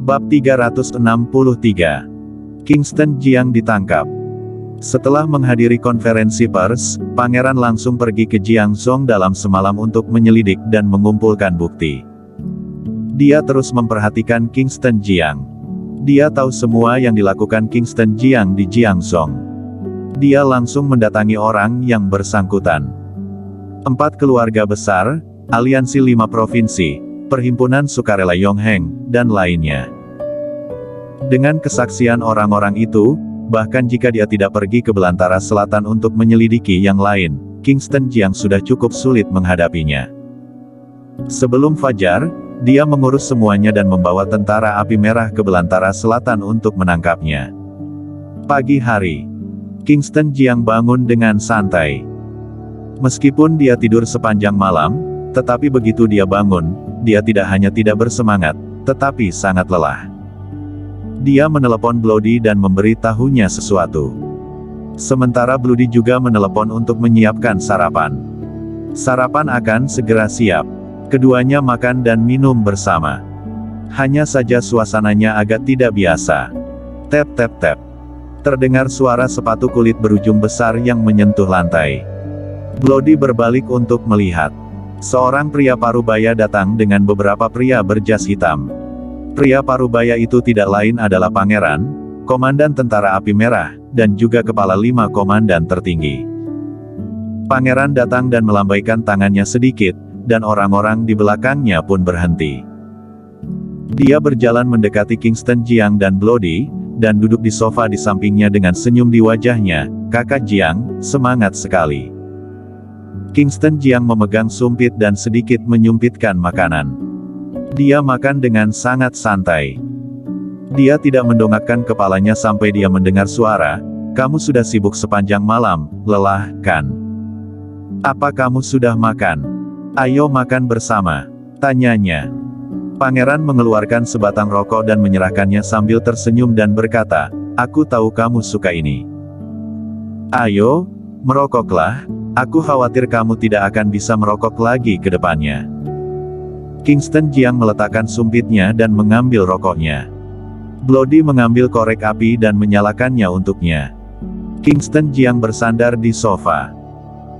Bab 363. Kingston Jiang ditangkap. Setelah menghadiri konferensi pers, pangeran langsung pergi ke Jiangzhou dalam semalam untuk menyelidik dan mengumpulkan bukti. Dia terus memperhatikan Kingston Jiang. Dia tahu semua yang dilakukan Kingston Jiang di Jiangzhou. Dia langsung mendatangi orang yang bersangkutan. 4 keluarga besar, aliansi 5 provinsi, Perhimpunan Sukarela Yongheng, dan lainnya. Dengan kesaksian orang-orang itu, bahkan jika dia tidak pergi ke belantara selatan untuk menyelidiki yang lain, Kingston Jiang sudah cukup sulit menghadapinya. Sebelum fajar, dia mengurus semuanya dan membawa tentara api merah ke belantara selatan untuk menangkapnya. Pagi hari, Kingston Jiang bangun dengan santai. Meskipun dia tidur sepanjang malam, tetapi begitu dia bangun, dia tidak hanya tidak bersemangat, tetapi sangat lelah. Dia menelepon Bloody dan memberitahunya sesuatu. Sementara Bloody juga menelepon untuk menyiapkan sarapan. Sarapan akan segera siap. Keduanya makan dan minum bersama. Hanya saja suasananya agak tidak biasa. Tap tap tap. Terdengar suara sepatu kulit berujung besar yang menyentuh lantai. Bloody berbalik untuk melihat. Seorang pria parubaya datang dengan beberapa pria berjas hitam. Pria parubaya itu tidak lain adalah pangeran, komandan tentara api merah, dan juga kepala 5 komandan tertinggi. Pangeran datang dan melambaikan tangannya sedikit, dan orang-orang di belakangnya pun berhenti. Dia berjalan mendekati Kingston Jiang dan Bloody, dan duduk di sofa di sampingnya dengan senyum di wajahnya. "Kakak Jiang, semangat sekali." Kingston Jiang memegang sumpit dan sedikit menyumpitkan makanan. Dia makan dengan sangat santai. Dia tidak mendongakkan kepalanya sampai dia mendengar suara, "Kamu sudah sibuk sepanjang malam, lelah, kan? Apa kamu sudah makan? Ayo makan bersama," tanyanya. Pangeran mengeluarkan sebatang rokok dan menyerahkannya sambil tersenyum dan berkata, "Aku tahu kamu suka ini. Ayo, merokoklah. Aku khawatir kamu tidak akan bisa merokok lagi ke depannya." Kingston Jiang meletakkan sumpitnya dan mengambil rokoknya. Bloody mengambil korek api dan menyalakannya untuknya. Kingston Jiang bersandar di sofa.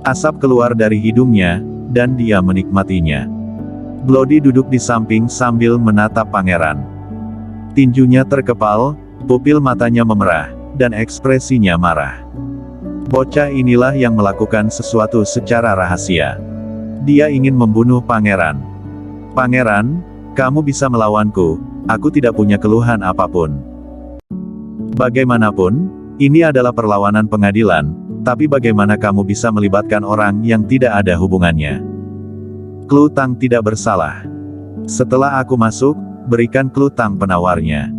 Asap keluar dari hidungnya, dan dia menikmatinya. Bloody duduk di samping sambil menatap pangeran. Tinjunya terkepal, pupil matanya memerah, dan ekspresinya marah. Bocah inilah yang melakukan sesuatu secara rahasia. Dia ingin membunuh pangeran. "Pangeran, kamu bisa melawanku, aku tidak punya keluhan apapun. Bagaimanapun, ini adalah perlawanan pengadilan, tapi bagaimana kamu bisa melibatkan orang yang tidak ada hubungannya? Klu Tang tidak bersalah. Setelah aku masuk, berikan Klu Tang penawarnya."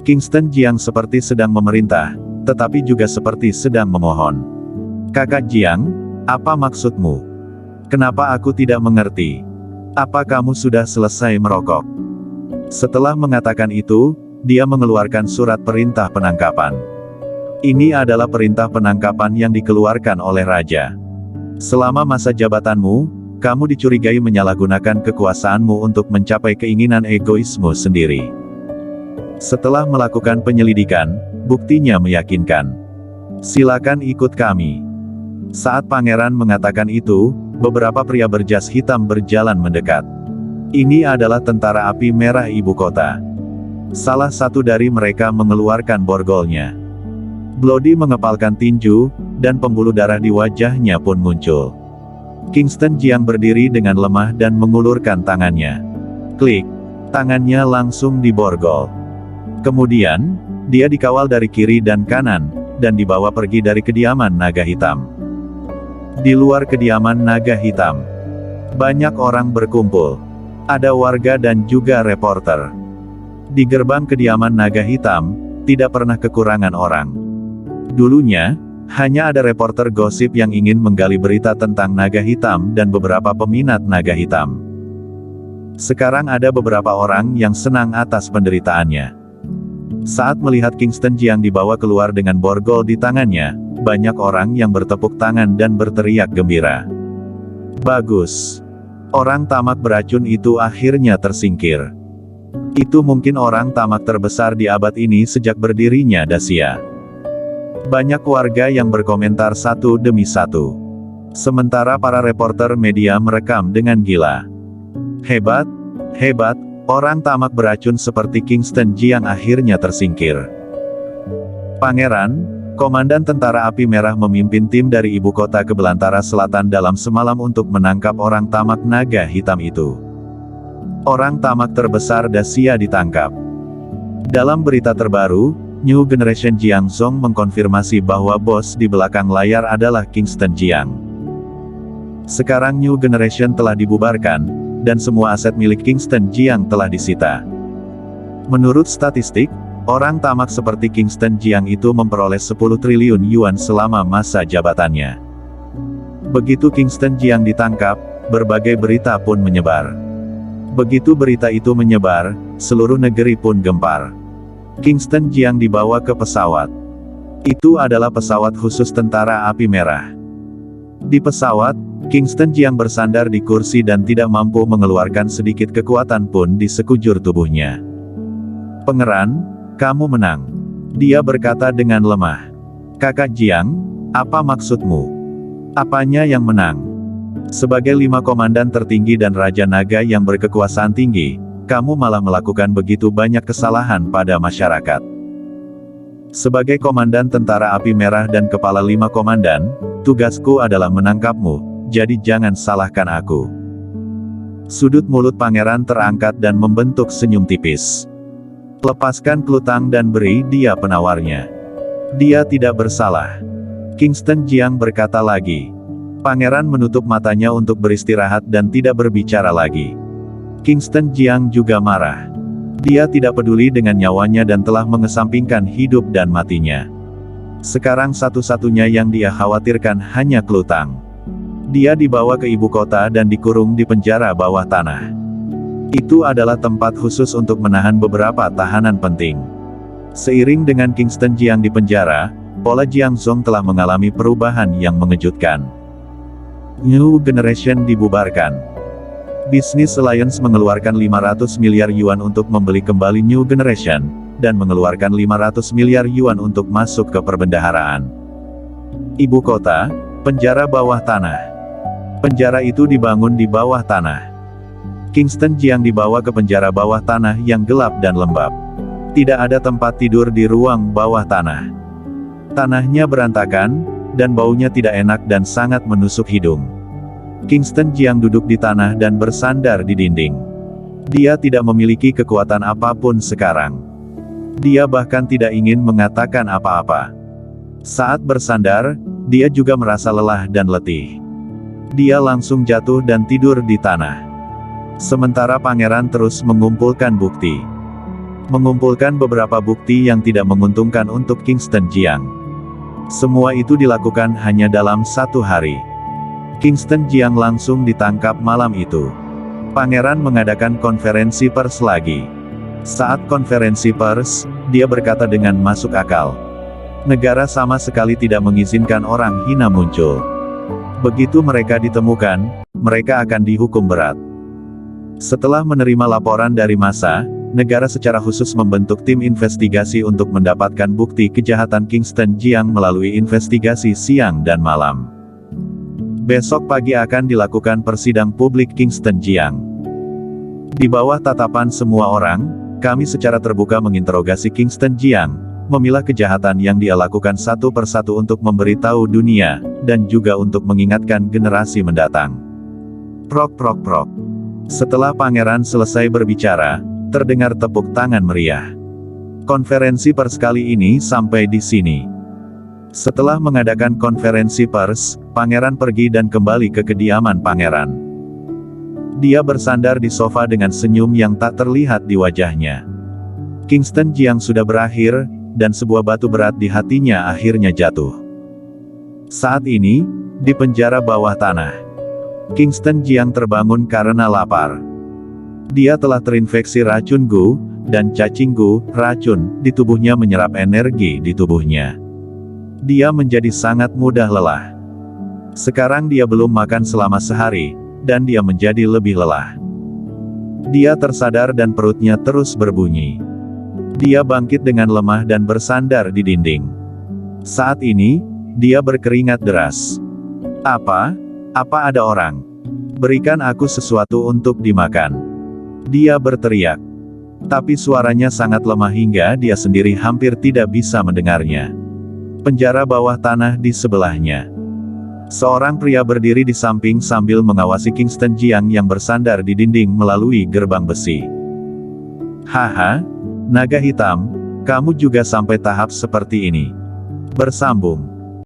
Kingston Jiang seperti sedang memerintah, tetapi juga seperti sedang memohon. "Kakak Jiang, apa maksudmu? Kenapa aku tidak mengerti? Apa kamu sudah selesai merokok?" Setelah mengatakan itu, dia mengeluarkan surat perintah penangkapan. Ini adalah perintah penangkapan yang dikeluarkan oleh raja. "Selama masa jabatanmu, kamu dicurigai menyalahgunakan kekuasaanmu untuk mencapai keinginan egoismu sendiri. Setelah melakukan penyelidikan, buktinya meyakinkan. Silakan ikut kami." Saat pangeran mengatakan itu, beberapa pria berjas hitam berjalan mendekat. Ini adalah tentara api merah ibu kota. Salah satu dari mereka mengeluarkan borgolnya. Bloody mengepalkan tinju, dan pembuluh darah di wajahnya pun muncul. Kingston Jiang berdiri dengan lemah dan mengulurkan tangannya. Klik. Tangannya langsung diborgol. Kemudian, dia dikawal dari kiri dan kanan, dan dibawa pergi dari kediaman naga hitam. Di luar kediaman naga hitam, banyak orang berkumpul. Ada warga dan juga reporter. Di gerbang kediaman naga hitam, tidak pernah kekurangan orang. Dulunya, hanya ada reporter gosip yang ingin menggali berita tentang naga hitam dan beberapa peminat naga hitam. Sekarang ada beberapa orang yang senang atas penderitaannya. Saat melihat Kingston Jiang dibawa keluar dengan borgol di tangannya, banyak orang yang bertepuk tangan dan berteriak gembira. "Bagus. Orang tamak beracun itu akhirnya tersingkir." Itu mungkin orang tamak terbesar di abad ini sejak berdirinya Dacia. Banyak warga yang berkomentar satu demi satu. Sementara para reporter media merekam dengan gila. Hebat, hebat, orang tamak beracun seperti Kingston Jiang akhirnya tersingkir. Pangeran, Komandan Tentara Api Merah memimpin tim dari ibu kota ke belantara selatan dalam semalam untuk menangkap orang tamak naga hitam itu. Orang tamak terbesar Dacia ditangkap. Dalam berita terbaru, New Generation Jiang Zong mengkonfirmasi bahwa bos di belakang layar adalah Kingston Jiang. Sekarang New Generation telah dibubarkan, dan semua aset milik Kingston Jiang telah disita. Menurut statistik, orang tamak seperti Kingston Jiang itu memperoleh 10 triliun yuan selama masa jabatannya. Begitu Kingston Jiang ditangkap, berbagai berita pun menyebar. Begitu berita itu menyebar, seluruh negeri pun gempar. Kingston Jiang dibawa ke pesawat. Itu adalah pesawat khusus Tentara Api Merah. Di pesawat, Kingston Jiang bersandar di kursi dan tidak mampu mengeluarkan sedikit kekuatan pun di sekujur tubuhnya. "Pangeran, kamu menang," dia berkata dengan lemah. "Kakak Jiang, apa maksudmu? Apanya yang menang? Sebagai 5 komandan tertinggi dan Raja Naga yang berkekuasaan tinggi, kamu malah melakukan begitu banyak kesalahan pada masyarakat. Sebagai komandan Tentara Api Merah dan kepala 5 komandan, tugasku adalah menangkapmu, jadi jangan salahkan aku." Sudut mulut pangeran terangkat dan membentuk senyum tipis. "Lepaskan Klutang dan beri dia penawarnya. Dia tidak bersalah." Kingston Jiang berkata lagi. Pangeran menutup matanya untuk beristirahat dan tidak berbicara lagi. Kingston Jiang juga marah. Dia tidak peduli dengan nyawanya dan telah mengesampingkan hidup dan matinya. Sekarang satu-satunya yang dia khawatirkan hanya Klutang. Dia dibawa ke ibu kota dan dikurung di penjara bawah tanah. Itu adalah tempat khusus untuk menahan beberapa tahanan penting. Seiring dengan Kingston Jiang di penjara, pola Jiang Zong telah mengalami perubahan yang mengejutkan. New Generation dibubarkan. Business Alliance mengeluarkan 500 miliar yuan untuk membeli kembali New Generation, dan mengeluarkan 500 miliar yuan untuk masuk ke perbendaharaan. Ibu kota, penjara bawah tanah. Penjara itu dibangun di bawah tanah. Kingston Jiang dibawa ke penjara bawah tanah yang gelap dan lembab. Tidak ada tempat tidur di ruang bawah tanah. Tanahnya berantakan, dan baunya tidak enak dan sangat menusuk hidung. Kingston Jiang duduk di tanah dan bersandar di dinding. Dia tidak memiliki kekuatan apapun sekarang. Dia bahkan tidak ingin mengatakan apa-apa. Saat bersandar, dia juga merasa lelah dan letih. Dia langsung jatuh dan tidur di tanah. Sementara pangeran terus mengumpulkan bukti. Mengumpulkan beberapa bukti yang tidak menguntungkan untuk Kingston Jiang. Semua itu dilakukan hanya dalam 1 hari. Kingston Jiang langsung ditangkap malam itu. Pangeran mengadakan konferensi pers lagi. Saat konferensi pers, dia berkata dengan masuk akal. Negara sama sekali tidak mengizinkan orang hina muncul. Begitu mereka ditemukan, mereka akan dihukum berat. Setelah menerima laporan dari massa, negara secara khusus membentuk tim investigasi untuk mendapatkan bukti kejahatan Kingston Jiang melalui investigasi siang dan malam. Besok pagi akan dilakukan persidang publik Kingston Jiang. Di bawah tatapan semua orang, kami secara terbuka menginterogasi Kingston Jiang, memilah kejahatan yang dia lakukan satu persatu untuk memberitahu dunia, dan juga untuk mengingatkan generasi mendatang. Prok prok prok. Setelah pangeran selesai berbicara, terdengar tepuk tangan meriah. Konferensi pers kali ini sampai di sini. Setelah mengadakan konferensi pers, pangeran pergi dan kembali ke kediaman pangeran. Dia bersandar di sofa dengan senyum yang tak terlihat di wajahnya. Kingston Jiang sudah berakhir, dan sebuah batu berat di hatinya akhirnya jatuh. Saat ini, di penjara bawah tanah, Kingston Jiang terbangun karena lapar. Dia telah terinfeksi racun Gu, dan cacing Gu, racun, di tubuhnya menyerap energi di tubuhnya. Dia menjadi sangat mudah lelah. Sekarang dia belum makan selama sehari, dan dia menjadi lebih lelah. Dia tersadar dan perutnya terus berbunyi. Dia bangkit dengan lemah dan bersandar di dinding. Saat ini, dia berkeringat deras. Apa? Apa ada orang? Berikan aku sesuatu untuk dimakan. Dia berteriak. Tapi suaranya sangat lemah hingga dia sendiri hampir tidak bisa mendengarnya. Penjara bawah tanah di sebelahnya. Seorang pria berdiri di samping sambil mengawasi Kingston Jiang yang bersandar di dinding melalui gerbang besi. Haha, naga hitam, kamu juga sampai tahap seperti ini. Bersambung.